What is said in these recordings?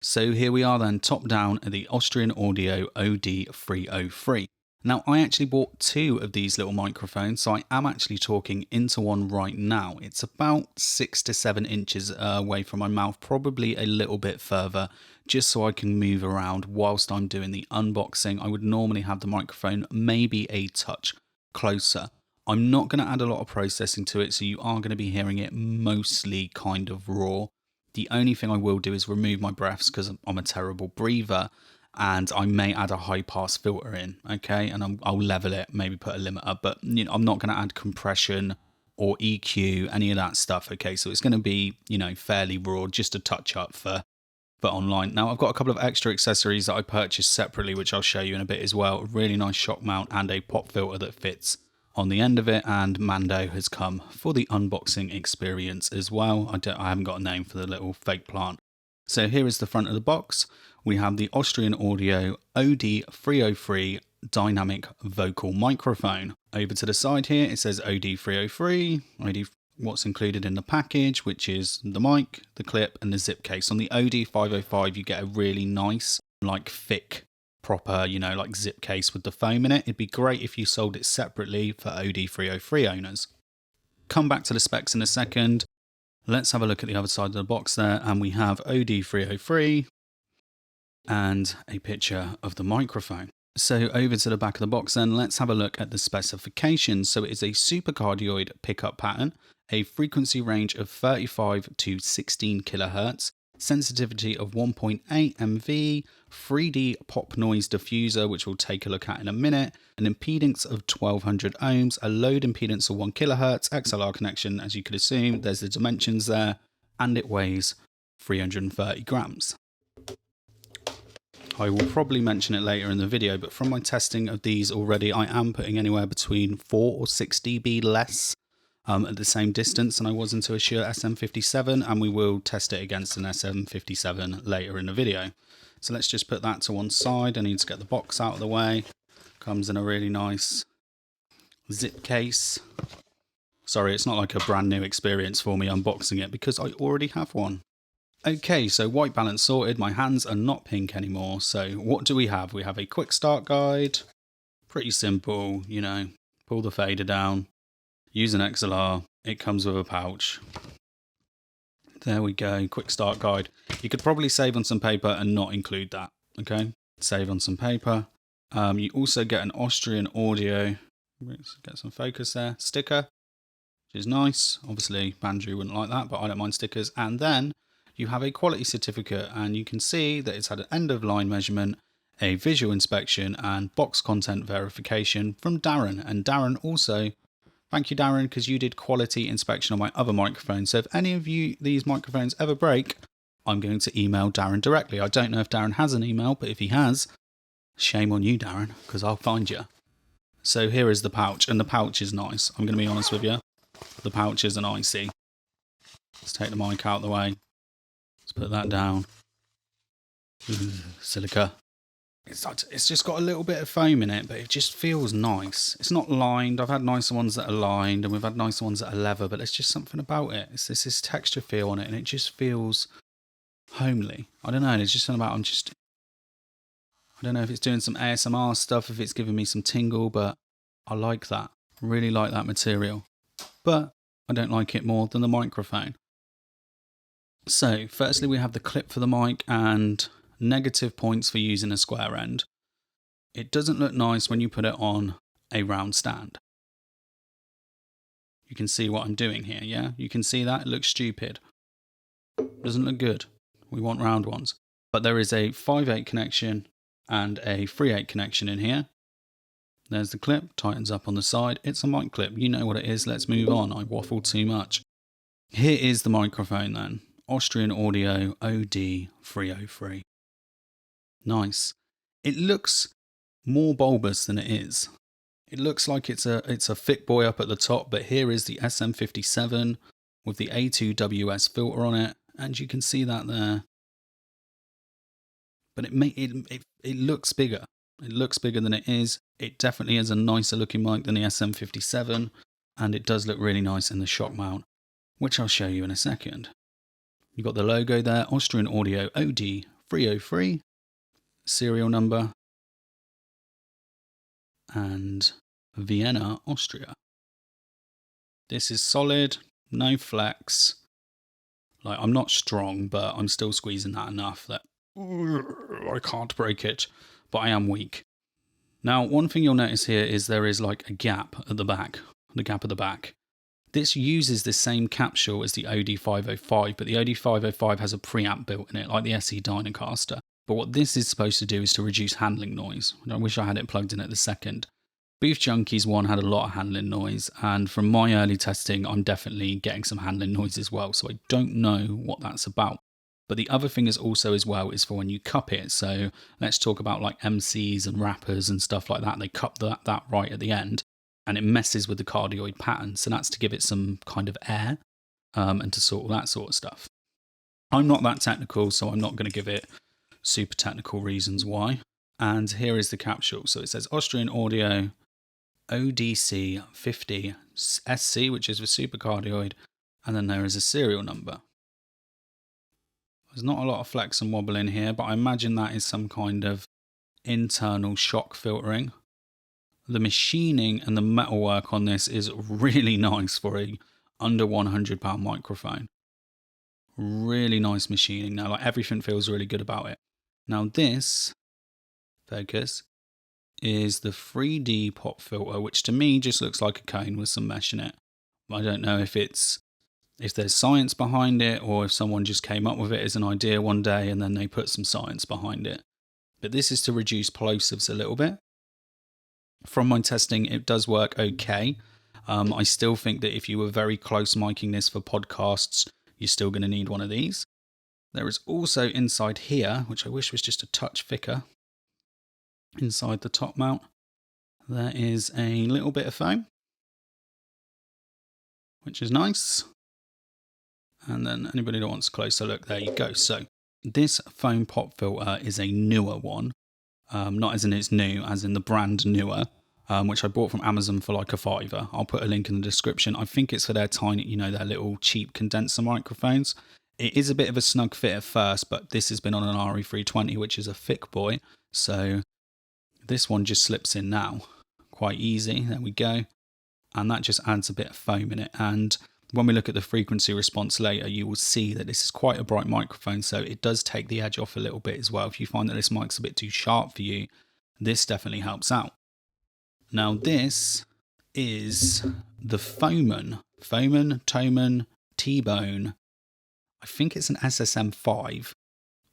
So here we are then, top down at the Austrian Audio OD303. Now I actually bought two of these little microphones, so I am actually talking into one right now. It's about 6 to 7 inches away from my mouth, probably a little bit further, just so I can move around whilst I'm doing the unboxing. I would normally have the microphone maybe a touch closer. I'm not going to add a lot of processing to it, so you are going to be hearing it mostly kind of raw. The only thing I will do is remove my breaths because I'm a terrible breather, and I may add a high pass filter in, okay? And I'll level it, maybe put a limiter, but you know, I'm not going to add compression or EQ, any of that stuff, okay? So it's going to be, you know, fairly raw, just a touch up for online. Now I've got a couple of extra accessories that I purchased separately, which I'll show you in a bit as well. A really nice shock mount and a pop filter that fits on the end of it, and Mando has come for the unboxing experience as well. I haven't got a name for the little fake plant. So here is the front of the box. We have the Austrian Audio OD303 dynamic vocal microphone. Over to the side here it says OD303, what's included in the package, which is the mic, the clip and the zip case. On the OD505 you get a really nice, like thick, proper, you know, like zip case with the foam in it. It'd be great if you sold it separately for OD303 owners. Come back to the specs in a second. Let's have a look at the other side of the box there, and we have OD303 and a picture of the microphone. So over to the back of the box then, let's have a look at the specifications. So it is a supercardioid pickup pattern, a frequency range of 35 to 16 kilohertz, sensitivity of 1.8 MV, 3D pop noise diffuser, which we'll take a look at in a minute, an impedance of 1200 ohms, a load impedance of 1 kilohertz, XLR connection, as you could assume, there's the dimensions there, and it weighs 330 grams. I will probably mention it later in the video, but from my testing of these already, I am putting anywhere between 4 or 6 dB less at the same distance than I was into a Shure SM57, and we will test it against an SM57 later in the video. So let's just put that to one side. I need to get the box out of the way. Comes in a really nice zip case. Sorry, it's not like a brand new experience for me unboxing it because I already have one. Okay, so white balance sorted. My hands are not pink anymore. So what do we have? We have a quick start guide. Pretty simple, you know, pull the fader down. Use an XLR, it comes with a pouch. There we go, quick start guide. You could probably save on some paper and not include that, okay? Save on some paper. You also get an Austrian Audio, let's get some focus there, sticker, which is nice. Obviously, Bandrew wouldn't like that, but I don't mind stickers. And then you have a quality certificate, and you can see that it's had an end of line measurement, a visual inspection, and box content verification from Darren. And Darren also, thank you, Darren, because you did quality inspection on my other microphone. So if any of you these microphones ever break, I'm going to email Darren directly. I don't know if Darren has an email, but if he has, shame on you, Darren, because I'll find you. So here is the pouch, and the pouch is nice. I'm going to be honest with you. The pouch is an icy. Let's take the mic out of the way. Let's put that down. Silica. It's just got a little bit of foam in it, but it just feels nice. It's not lined. I've had nicer ones that are lined, and we've had nicer ones that are leather, but there's just something about it. It's this texture feel on it, and it just feels homely. I don't know. There's just something about I don't know if it's doing some ASMR stuff, if it's giving me some tingle, but I like that. I really like that material. But I don't like it more than the microphone. So, firstly, we have the clip for the mic and negative points for using a square end. It doesn't look nice when you put it on a round stand. You can see what I'm doing here, yeah? You can see that? It looks stupid. Doesn't look good. We want round ones. But there is a 5/8 connection and a 3/8 connection in here. There's the clip, tightens up on the side. It's a mic clip. You know what it is. Let's move on. I waffled too much. Here is the microphone then. Austrian Audio OD303. Nice. It looks more bulbous than it is. It looks like it's a thick boy up at the top, but here is the SM57 with the A2WS filter on it, and you can see that there. But it looks bigger. It looks bigger than it is. It definitely is a nicer looking mic than the SM57, and it does look really nice in the shock mount, which I'll show you in a second. You've got the logo there, Austrian Audio OD303, serial number, and Vienna, Austria. This is solid, no flex. Like, I'm not strong, but I'm still squeezing that enough that I can't break it, but I am weak. Now, one thing you'll notice here is there is like a gap at the back, the gap at the back. This uses the same capsule as the OD505, but the OD505 has a preamp built in it, like the SE Dynacaster. But what this is supposed to do is to reduce handling noise. I wish I had it plugged in at the second. Booth Junkies one had a lot of handling noise, and from my early testing, I'm definitely getting some handling noise as well, so I don't know what that's about. But the other thing is also as well is for when you cup it. So let's talk about like MCs and rappers and stuff like that. They cup that right at the end, and it messes with the cardioid pattern. So that's to give it some kind of air and to sort all that sort of stuff. I'm not that technical, so I'm not going to give it super technical reasons why. And here is the capsule. So it says Austrian Audio ODC50 SC, which is for supercardioid, and then there is a serial number. There's not a lot of flex and wobble in here, but I imagine that is some kind of internal shock filtering. The machining and the metalwork on this is really nice for a under £100 microphone. Really nice machining now, like everything feels really good about it. Now this, focus, is the 3D pop filter, which to me just looks like a cone with some mesh in it. I don't know if there's science behind it or if someone just came up with it as an idea one day and then they put some science behind it. But this is to reduce plosives a little bit. From my testing, it does work okay. I still think that if you were very close miking this for podcasts, you're still going to need one of these. There is also inside here, which I wish was just a touch thicker, inside the top mount, there is a little bit of foam, which is nice. And then anybody that wants a closer look, there you go. So this foam pop filter is a newer one, not as in it's new, as in the brand Neewer, which I bought from Amazon for like a £5. I'll put a link in the description. I think it's for their tiny, their little cheap condenser microphones. It is a bit of a snug fit at first, but this has been on an RE320, which is a thick boy. So this one just slips in now. Quite easy. There we go. And that just adds a bit of foam in it. And when we look at the frequency response later, you will see that this is quite a bright microphone, so it does take the edge off a little bit as well. If you find that this mic's a bit too sharp for you, this definitely helps out. Now this is the Foman, Toman, T-Bone. I think it's an SSM5.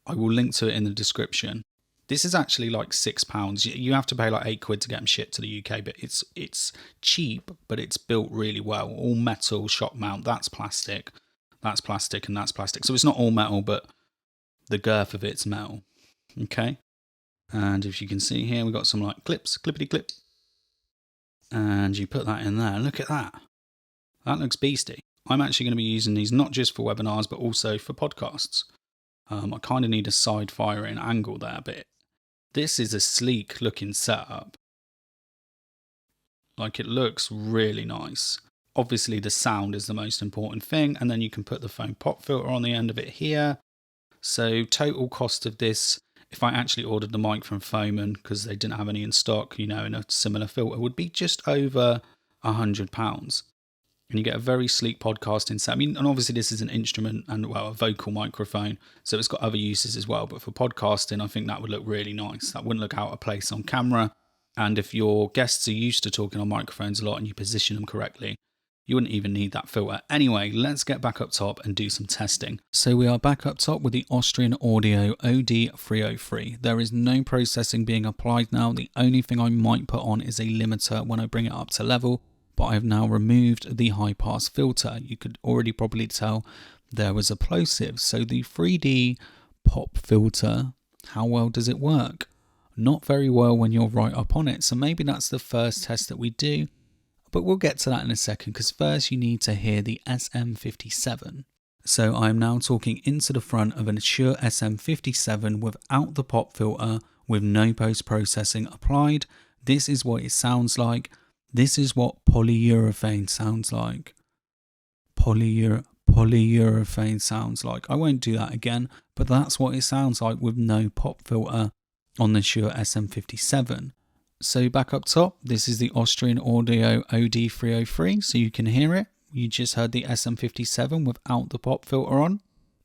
I will link to it in the description. This is actually like £6. You have to pay like £8 to get them shipped to the UK, but it's cheap, but it's built really well. All metal, shock mount, that's plastic, and that's plastic. So it's not all metal, but the girth of it's metal. Okay. And if you can see here, we've got some like clips, clippity clip. And you put that in there. Look at that. That looks beastie. I'm actually going to be using these not just for webinars, but also for podcasts. I kind of need a side firing angle there, but this is a sleek looking setup. Like, it looks really nice. Obviously the sound is the most important thing, and then you can put the foam pop filter on the end of it here. So total cost of this, if I actually ordered the mic from Foman because they didn't have any in stock, in a similar filter, would be just over £100. And you get a very sleek podcasting set. And obviously this is an instrument and, a vocal microphone, so it's got other uses as well. But for podcasting, I think that would look really nice. That wouldn't look out of place on camera. And if your guests are used to talking on microphones a lot and you position them correctly, you wouldn't even need that filter. Anyway, let's get back up top and do some testing. So we are back up top with the Austrian Audio OD303. There is no processing being applied now. The only thing I might put on is a limiter when I bring it up to level. But I've now removed the high pass filter. You could already probably tell there was a plosive. So the 3D pop filter, how well does it work? Not very well when you're right up on it. So maybe that's the first test that we do. But we'll get to that in a second, because first you need to hear the SM57. So I'm now talking into the front of a Shure SM57 without the pop filter, with no post-processing applied. This is what it sounds like. This is what polyurethane sounds like. Polyurethane. polyurethane sounds like. I won't do that again, but that's what it sounds like with no pop filter on the Shure SM57. So back up top, this is the Austrian Audio OD303, so you can hear it. You just heard the SM57 without the pop filter on.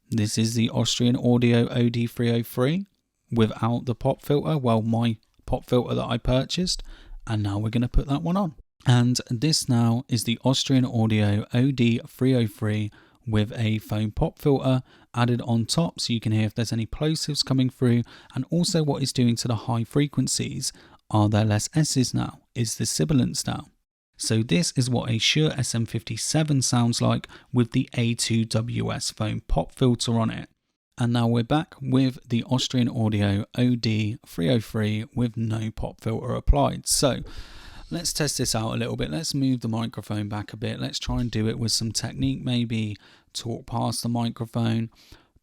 This is the Austrian Audio OD303 without the pop filter, well, my pop filter that I purchased, and now we're going to put that one on. And this now is the Austrian Audio OD303 with a foam pop filter added on top, so you can hear if there's any plosives coming through, and also what it's doing to the high frequencies. Are there less S's now? Is the Sibiliance now? So this is what a Shure SM57 sounds like with the A2WS foam pop filter on it. And now we're back with the Austrian Audio OD303 with no pop filter applied. So let's test this out a little bit. Let's move the microphone back a bit. Let's try and do it with some technique, maybe talk past the microphone.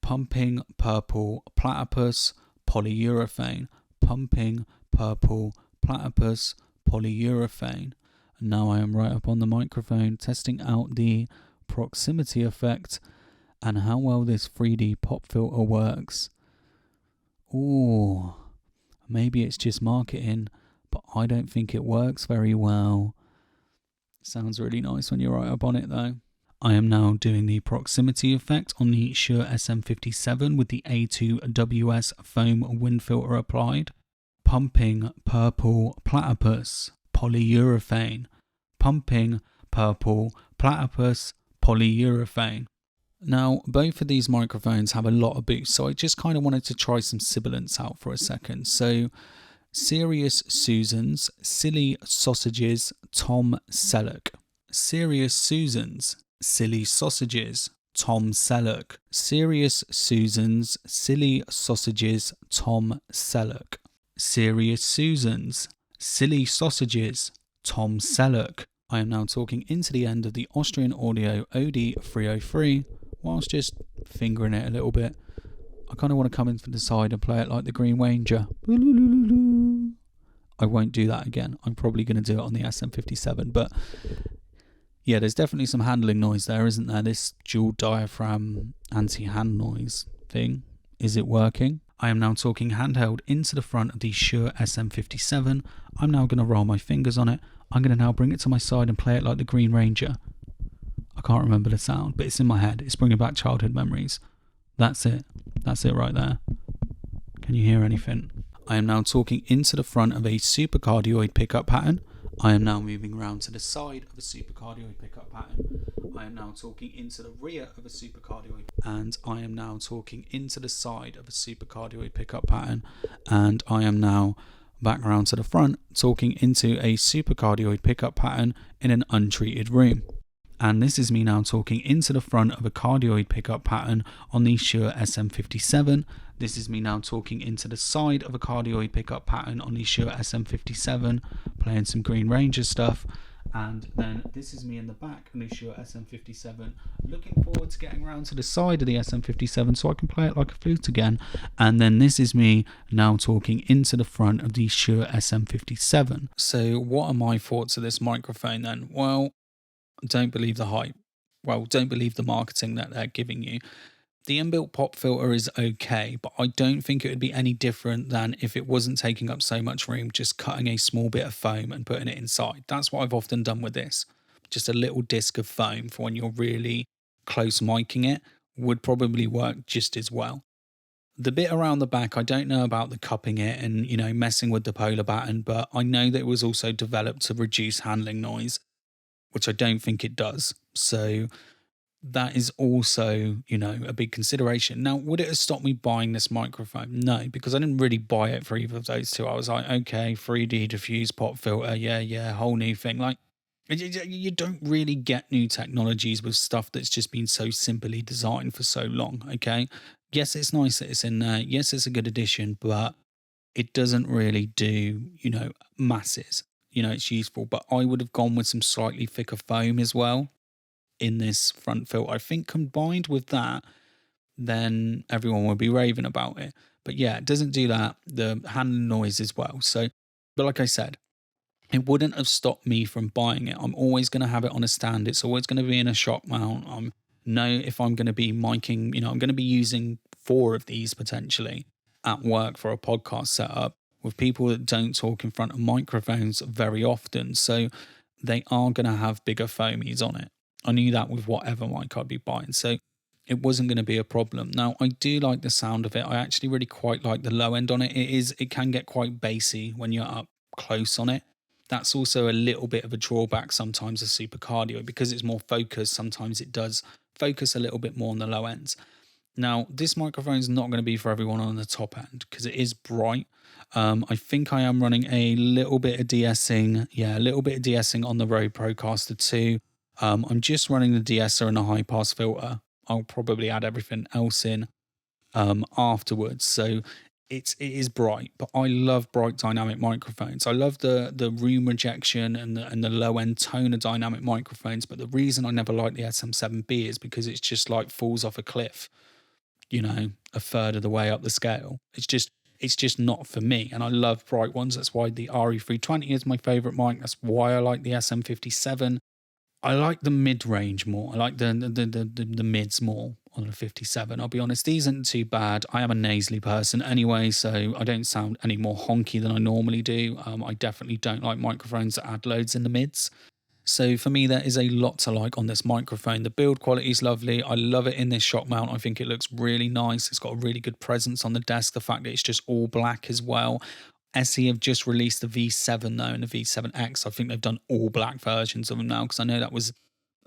Pumping purple platypus polyurethane. Pumping purple platypus polyurethane. And now I am right up on the microphone testing out the proximity effect and how well this 3D pop filter works. Ooh, maybe it's just marketing, but I don't think it works very well. Sounds really nice when you're right up on it though. I am now doing the proximity effect on the Shure SM57 with the A2WS foam wind filter applied. Pumping purple platypus polyurethane. Pumping purple platypus polyurethane. Now, both of these microphones have a lot of boost, so I just kind of wanted to try some sibilance out for a second. So, Serious Susans, Silly Sausages, Tom Selleck. Serious Susans, Silly Sausages, Tom Selleck. Serious Susans, Silly Sausages, Tom Selleck. Serious Susans, Silly Sausages, Tom Selleck. I am now talking into the end of the Austrian Audio OD303 whilst just fingering it a little bit. I kind of want to come in from the side and play it like the Green Ranger. I won't do that again. I'm probably going to do it on the SM57, but yeah, there's definitely some handling noise there, isn't there? This dual diaphragm anti-hand noise thing. Is it working? I am now talking handheld into the front of the Shure SM57. I'm now going to roll my fingers on it. I'm going to now bring it to my side and play it like the Green Ranger. I can't remember the sound, but it's in my head. It's bringing back childhood memories. That's it. That's it right there. Can you hear anything? I am now talking into the front of a supercardioid pickup pattern. I am now moving around to the side of a supercardioid pickup pattern. I am now talking into the rear of a supercardioid, and I am now talking into the side of a supercardioid pickup pattern, and I am now back around to the front talking into a supercardioid pickup pattern in an untreated room. And this is me now talking into the front of a cardioid pickup pattern on the Shure SM57. This is me now talking into the side of a cardioid pickup pattern on the Shure SM57, playing some Green Ranger stuff. And then this is me in the back of the Shure SM57, looking forward to getting around to the side of the SM57 so I can play it like a flute again. And then this is me now talking into the front of the Shure SM57. So what are my thoughts of this microphone then? Well, don't believe the hype. Well, don't believe the marketing that they're giving you. The inbuilt pop filter is okay, but I don't think it would be any different than if it wasn't taking up so much room, just cutting a small bit of foam and putting it inside. That's what I've often done with this. Just a little disc of foam for when you're really close miking it would probably work just as well. The bit around the back, I don't know about the cupping it and, messing with the polar baton, but I know that it was also developed to reduce handling noise, which I don't think it does. So that is also, a big consideration. Now, would it have stopped me buying this microphone? No, because I didn't really buy it for either of those two. I was like, okay, 3D diffuse pop filter, yeah, whole new thing. Like, you don't really get new technologies with stuff that's just been so simply designed for so long, okay? Yes, it's nice that it's in there. Yes, it's a good addition, but it doesn't really do, masses. It's useful, but I would have gone with some slightly thicker foam as well in this front filter. I think combined with that, then everyone would be raving about it. But yeah, it doesn't do that. The handling noise as well. So, but like I said, it wouldn't have stopped me from buying it. I'm always going to have it on a stand. It's always going to be in a shock mount. I'm know if I'm going to be miking, I'm going to be using 4 of these potentially at work for a podcast setup with people that don't talk in front of microphones very often. So they are going to have bigger foamies on it. I knew that with whatever mic I'd be buying. So it wasn't going to be a problem. Now, I do like the sound of it. I actually really quite like the low end on it. It can get quite bassy when you're up close on it. That's also a little bit of a drawback sometimes of Super Cardio because it's more focused. Sometimes it does focus a little bit more on the low ends. Now, this microphone is not going to be for everyone on the top end because it is bright. I think I am running a little bit of de-essing. Yeah, a little bit of de-essing on the Rode Procaster 2. I'm just running the de-esser and a high pass filter. I'll probably add everything else in afterwards. So it is bright, but I love bright dynamic microphones. I love the room rejection and the low end tone of dynamic microphones. But the reason I never liked the SM7B is because it's just like falls off a cliff, a third of the way up the scale. It's just not for me. And I love bright ones. That's why the RE320 is my favorite mic. That's why I like the SM57. I like the mid-range more. I like the mids more on the 57. I'll be honest, these aren't too bad. I am a nasally person anyway, so I don't sound any more honky than I normally do. I definitely don't like microphones that add loads in the mids. So for me, there is a lot to like on this microphone. The build quality is lovely. I love it in this shock mount. I think it looks really nice. It's got a really good presence on the desk. The fact that it's just all black as well. SE have just released the V7 though and the V7X. I think they've done all black versions of them now because I know that was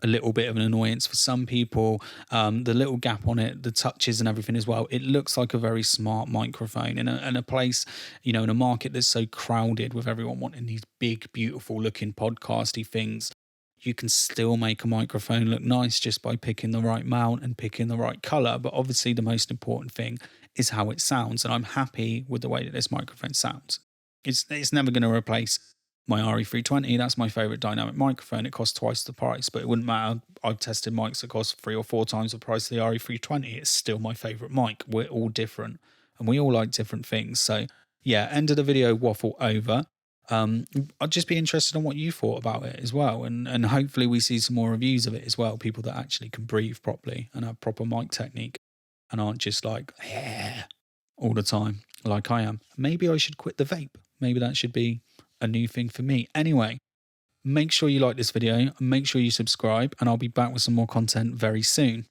a little bit of an annoyance for some people. The little gap on it, the touches and everything as well. It looks like a very smart microphone in a place, in a market that's so crowded with everyone wanting these big, beautiful looking podcasty things. You can still make a microphone look nice just by picking the right mount and picking the right color. But obviously the most important thing is how it sounds. And I'm happy with the way that this microphone sounds. It's never going to replace my RE320. That's my favorite dynamic microphone. It costs twice the price, but it wouldn't matter. I've tested mics that cost 3 or 4 times the price of the RE320. It's still my favorite mic. We're all different and we all like different things. So yeah, end of the video waffle over. I'd just be interested in what you thought about it as well. And hopefully we see some more reviews of it as well. People that actually can breathe properly and have proper mic technique and aren't just like, yeah, all the time like I am. Maybe I should quit the vape. Maybe that should be a new thing for me. Anyway, make sure you like this video and make sure you subscribe, and I'll be back with some more content very soon.